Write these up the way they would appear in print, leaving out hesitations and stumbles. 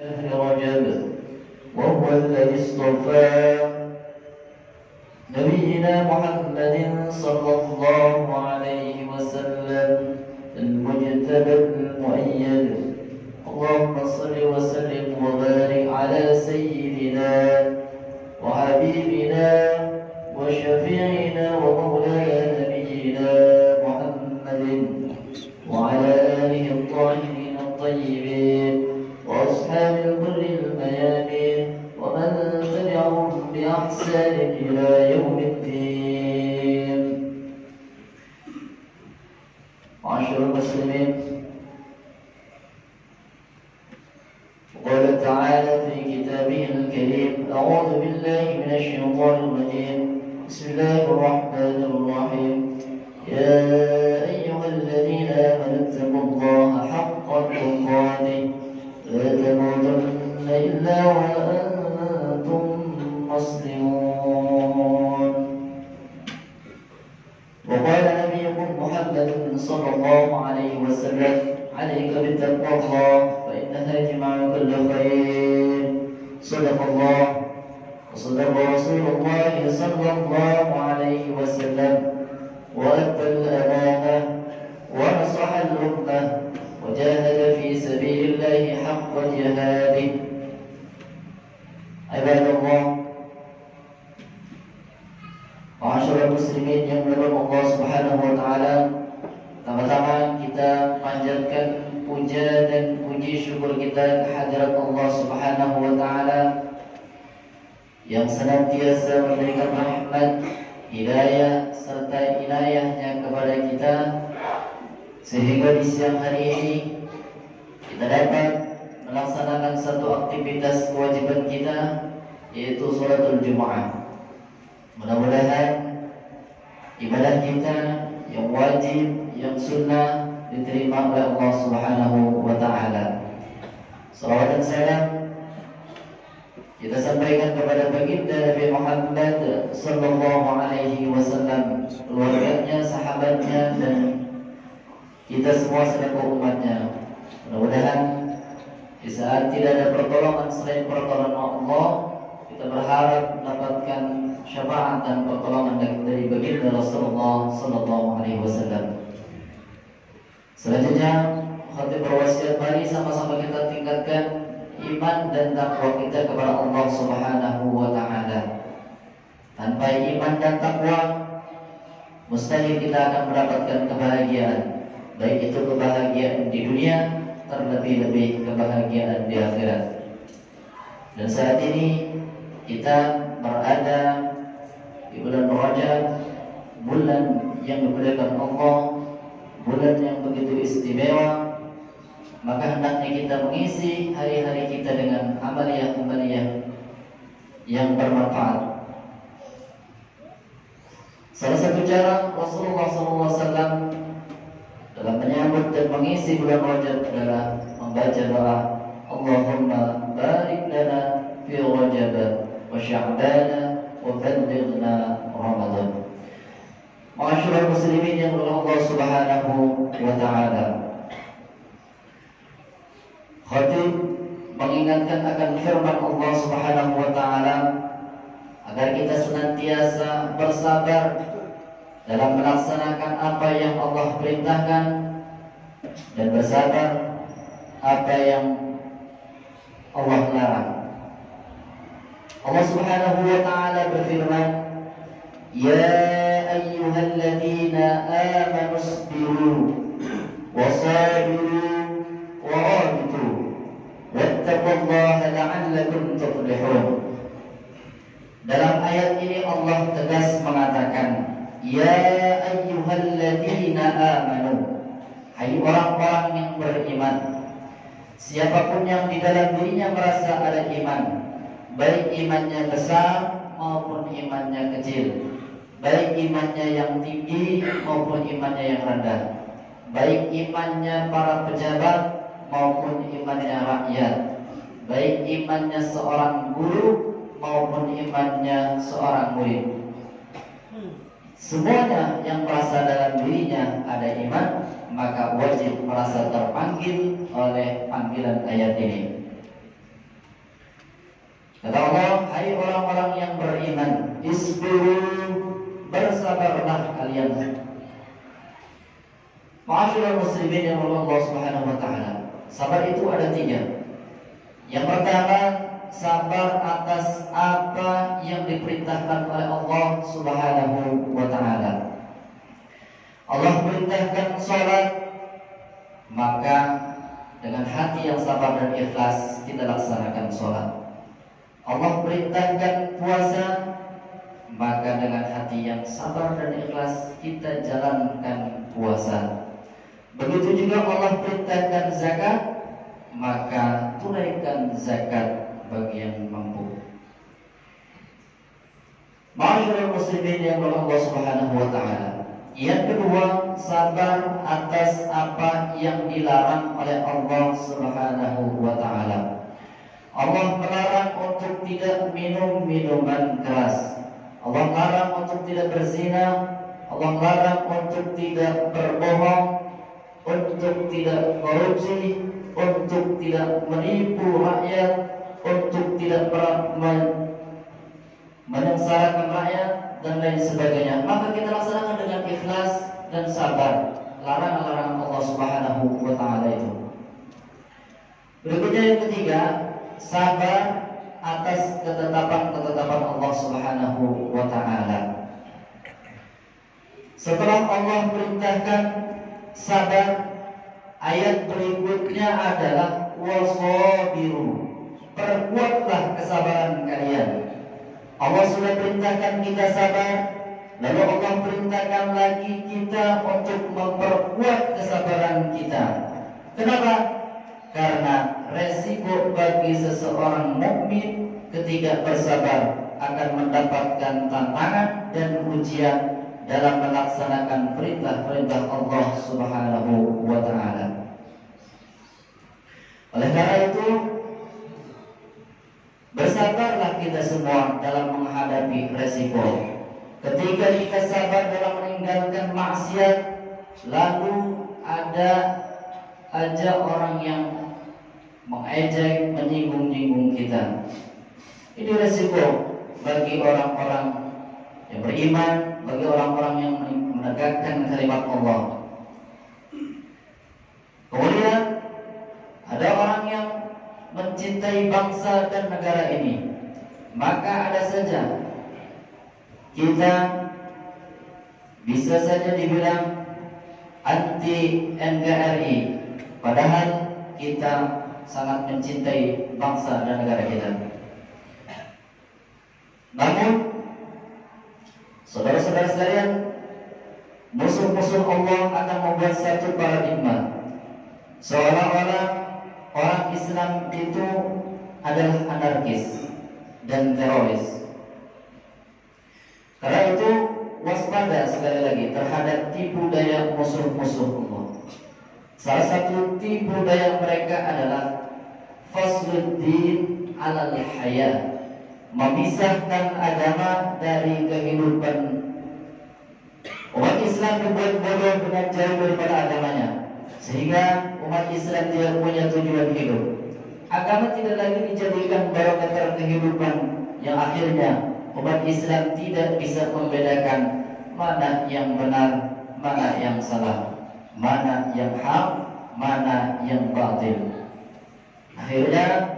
شهر رجب وهو الذي اصطفى نبينا محمد صلى الله عليه وسلم المجتبى المؤيد. اللهم صل وسلم وبارك على سيدنا وحبيبنا وشفيعنا ومولانا نبينا محمد وعلى آله الطاهرين الطيبين وأصحاب البر الميامين ومن تبعهم بإحسان إلى يوم الدين. معاشر المسلمين، قال تعالى في كتابه الكريم: أعوذ بالله من الشيطان الرجيم، بسم الله الرحمن الرحيم. يا أيها الذين آمنوا اتقوا الله حق تقاته لا تموتن إلا وأنتم مسلمون. وقال نبيكم محمد صلى الله عليه وسلم: عليك بتقوى الله فإنها جمع كل خير. صدق الله وصدق رسول الله صلى الله عليه وسلم وأدى الأمانة ونصح الأمة وجاهد في سبيل الله حق جهاده. عباد الله، ma'asyiral muslimin yang dirahmati Allah Subhanahu wa taala, pertama-tama kita panjatkan puja dan puji syukur kita kehadirat Allah Subhanahu wa taala yang senantiasa memberikan rahmat, hidayah serta inayahnya kepada kita, sehingga di siang hari ini kita dapat melaksanakan satu aktivitas kewajiban kita, yaitu sholatul Jumu'ah. Mudah-mudahan ibadah kita yang wajib, yang sunnah diterima oleh Allah Subhanahu wa taala. Salawat dan salam kita sampaikan kepada baginda Nabi Muhammad sallallahu alaihi wasallam, keluarganya, sahabatnya, dan kita semua selaku umatnya. Mudah-mudahan di saat tidak ada pertolongan selain pertolongan Allah, kita berharap mendapatkan syafaat dan pertolongan dari baginda Rasulullah sallallahu alaihi wasallam. Selanjutnya, khatib berwasiat, mari sama-sama kita tingkatkan iman dan takwa kita kepada Allah Subhanahu wa taala. Tanpa iman dan takwa, mustahil kita akan mendapatkan kebahagiaan, baik itu kebahagiaan di dunia, terlebih-lebih kebahagiaan di akhirat. Dan saat ini kita berada di bulan Rajab, bulan yang dimuliakan Allah, bulan yang begitu istimewa. Maka hendaknya kita mengisi hari-hari kita dengan amaliyah-amaliyah yang bermanfaat. Salah satu cara Rasulullah SAW dalam menyambut dan mengisi bulan Rajab adalah membaca doa, Allahumma barik lana fi Rajab wa Sya'ban wa ballighna Ramadan. Ma'asyiral muslimin yang dirahmati Allah Subhanahu wa taala, khatib mengingatkan akan firman Allah Subhanahu wa taala agar kita senantiasa bersabar dalam melaksanakan apa yang Allah perintahkan dan bersabar apa yang Allah larang. Allah Subhanahu wa taala berfirman, Ya ayyuhalladzina amanu isbiru wasabiru warabitu wattaqullaha la'allakum tuflihun. Dalam ayat ini Allah tegas mengatakan, Ya ayyuhalladzina amanu, hai orang-orang yang beriman. Siapapun yang di dalam dirinya merasa ada iman, baik imannya besar maupun imannya kecil, baik imannya yang tinggi maupun imannya yang rendah, baik imannya para pejabat maupun imannya rakyat, baik imannya seorang guru maupun imannya seorang murid. Semuanya yang merasa dalam dirinya ada iman, maka wajib merasa terpanggil oleh panggilan ayat ini. Kata Allah, hai orang-orang yang beriman, isbiru, bersabarlah kalian. Ma'asyiral muslimin yang Allah Subhanahu wa taala. Sabar itu ada 3. Yang pertama, sabar atas apa yang diperintahkan oleh Allah Subhanahu wa taala. Allah perintahkan salat, maka dengan hati yang sabar dan ikhlas kita laksanakan salat. Allah perintahkan puasa, maka dengan hati yang sabar dan ikhlas kita jalankan puasa. Begitu juga Allah perintahkan zakat, maka tunaikan zakat bagi yang mampu. Ma'asyiral muslimin yang Allah Subhanahu wa taala. Yang kedua, sabar atas apa yang dilarang oleh Allah Subhanahu wa taala. Allah melarang untuk tidak minum minuman keras. Allah larang untuk tidak berzina. Allah larang untuk tidak berbohong, untuk tidak korupsi, untuk tidak menipu rakyat, untuk tidak menyengsarakan rakyat dan lain sebagainya. Maka kita laksanakan dengan ikhlas dan sabar larangan-larangan Allah Subhanahu wa taala itu. Berikutnya yang ketiga, sabar atas ketetapan-ketetapan Allah Subhanahu wa taala. Setelah Allah perintahkan sabar, ayat berikutnya adalah wasabiru, perkuatlah kesabaran kalian. Allah sudah perintahkan kita sabar, lalu Allah perintahkan lagi kita untuk memperkuat kesabaran kita. Kenapa? Karena resiko bagi seseorang mukmin ketika bersabar akan mendapatkan tantangan dan ujian dalam melaksanakan perintah-perintah Allah Subhanahu wa taala. Oleh karena itu, bersabarlah kita semua dalam menghadapi resiko. Ketika kita sabar dalam meninggalkan maksiat, lalu ada aja orang yang mengejek, menyinggung-nyinggung kita. Ini resiko bagi orang-orang yang beriman, bagi orang-orang yang menegakkan kalimat Allah. Kemudian ada orang yang mencintai bangsa dan negara ini, maka ada saja kita bisa saja dibilang anti NKRI, padahal kita sangat mencintai bangsa dan negara kita. Namun saudara-saudara sekalian, musuh-musuh Allah akan membuat satu paradigma seolah-olah orang Islam itu adalah anarkis dan teroris. Karena itu waspada sekali lagi terhadap tipu daya musuh-musuh Allah. Salah satu tipu daya mereka adalah fasluddin alal haya, memisahkan agama dari kehidupan. Umat Islam dibuat bodoh dengan jauh daripada agamanya, sehingga umat Islam tidak punya tujuan hidup. Agama tidak lagi dijadikan barometer kehidupan yang akhirnya umat Islam tidak bisa membedakan mana yang benar, mana yang salah, mana yang hak, mana yang batil. Akhirnya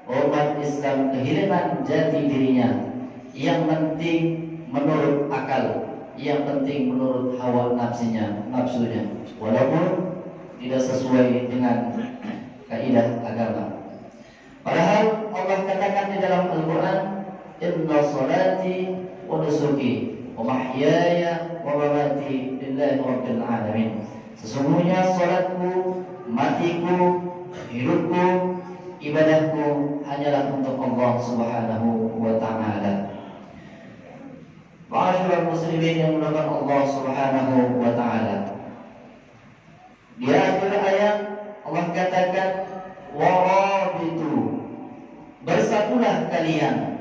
umat Islam kehilangan jati dirinya. Yang penting menurut akal, yang penting menurut hawa nafsunya, walaupun tidak sesuai dengan kaidah agama. Padahal Allah katakan di dalam Al-Quran, inna salati wa nusuki wa mahyaya wa mamati lillahi rabbil alamin. Sesungguhnya salatku, matiku, hidupku, ibadahku hanyalah untuk Allah Subhanahu wa ta'ala. Ma'asyiral muslimin yang dimuliakan Allah Subhanahu wa ta'ala. Di akhir ayat Allah katakan warabitu, bersatulah kalian.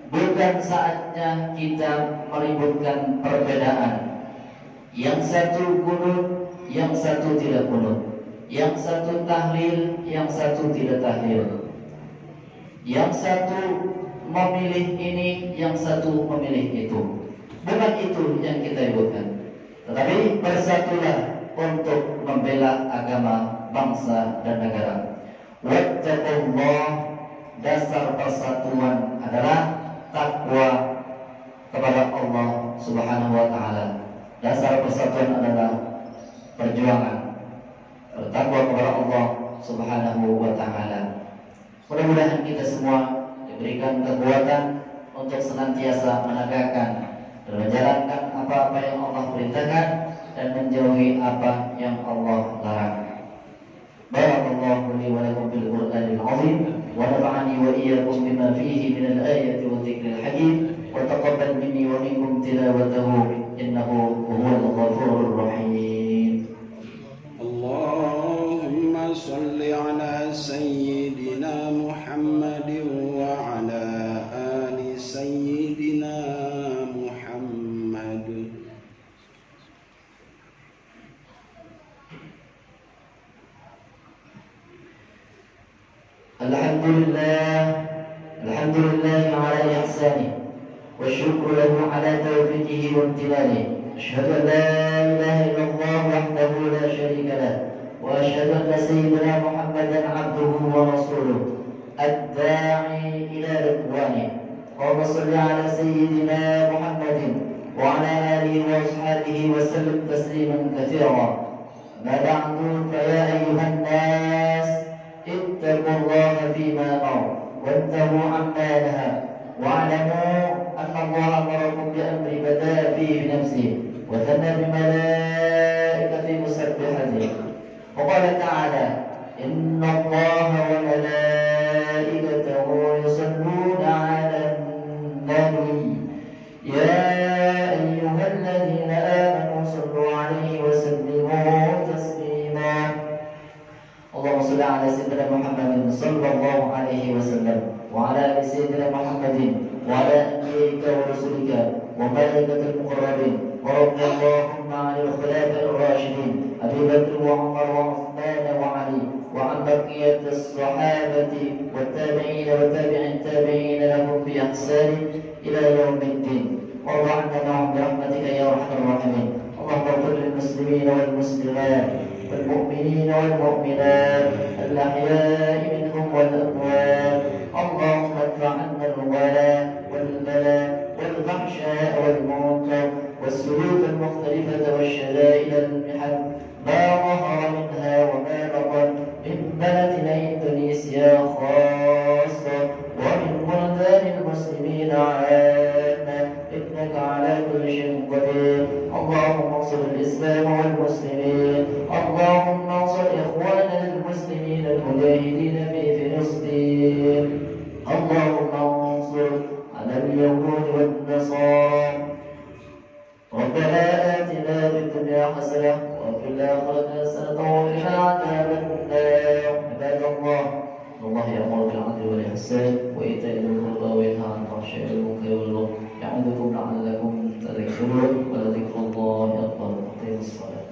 Bukan saatnya kita meributkan perbedaan. Yang satu kunut, yang satu tidak kunut. Yang satu tahlil, yang satu tidak tahlil. Yang satu memilih ini, yang satu memilih itu. Bukan itu yang kita butuhkan. Tetapi bersatulah untuk membela agama, bangsa dan negara. Wattaqullah, dasar persatuan adalah takwa kepada Allah Subhanahu wa taala. Dasar persatuan adalah perjuangan bertakwa kepada Allah Subhanahu wa taala. Mudah-mudahan kita semua diberikan kekuatan untuk senantiasa menegakkan dan menjalankan apa-apa yang Allah perintahkan dan menjauhi apa yang Allah larang. Barakallahu li wa lakum bil Qur'anil azim wa nafa'ani wa iyyakum bima fihi min al-ayati wa dhikril hakim wa taqabbal minni wa minkum tilawatahu innahu huwal ghafurur rahim. Allahumma salli ala sayyidina Muhammadin wa ala ali sayyidina Muhammad. Alhamdulillah ala ihsanihi wa syukru lahu ala tawfiqihi wa imtinanihi. Asyhadu an la ilaha illallah wahdahu la syarika lah wa asyhadu anna sayyidina Muhammadan abduhu wa rasuluh ad-da'i ila ridwanihi. Allahumma shalli ala sayyidina Muhammadin wa ala alihi wa ashabihi wa sallim tasliman katsira. Ma ba'du, fa ya ayyuhan nas ittaqullaha fima amara وانتهوا عما نهى واعلموا أن الله أمركم بأمر بدأ فيه بنفسه وثنى بملائكة مسبحته. وقال تعالى إن الله وملائكته يصلون على النبي يا أيها الذين آمنوا صلوا عليه وسلموا تسليما. اللهم صل على سيدنا محمد صلى الله عليه وسلم وعلى آل سيدنا محمد وعلى أنبيائك ورسلك وملائكة المقربين ورضي اللهم عن الخلفاء الراشدين أبي بكر وعمر وعثمان وعلي وعن بقية الصحابة والتابعين وتابع التابعين لهم بإحسان إلى يوم الدين. وارض عنا معهم برحمتك يا أرحم الراحمين. اللهم اغفر للمسلمين والمسلمات والمؤمنين والمؤمنات الأحياء منهم والأموات. اللهم ادفع عنا الولاء والبلاء والفحشاء والمنكر والسلوك المختلفة والشدائد المحن ما ظهر منها وما بطن من بلدنا إندونيسيا خاصة ومن بلدان المسلمين عامة إنك على كل شيء قدير. اللهم انصر الإسلام والمسلمين. اللهم انصر إخواننا المسلمين المجاهدين في فلسطين. اللهم انصر على اليهود والنصارى. ربنا آتنا في الدنيا حسنة وفي الآخرة حسنة وقنا عذاب النار. عباد الله إن الله يأمر بالعدل والإحسان وإيتاء ذي القربى وينهى عن الفحشاء والمنكر والبغي يعظكم لعلكم تذكرون ولذكر الله أكبر. أقيموا الصلاة.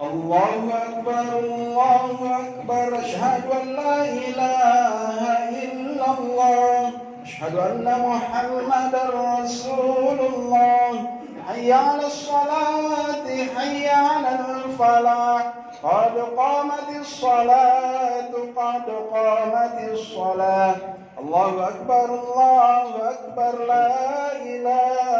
الله أكبر الله أكبر. أشهد أن لا إله إلا الله. أشهد أن محمدا رسول الله. حي على الصلاة حي على الفلاح. قد قامت الصلاة قد قامت الصلاة. الله أكبر الله أكبر. لا إله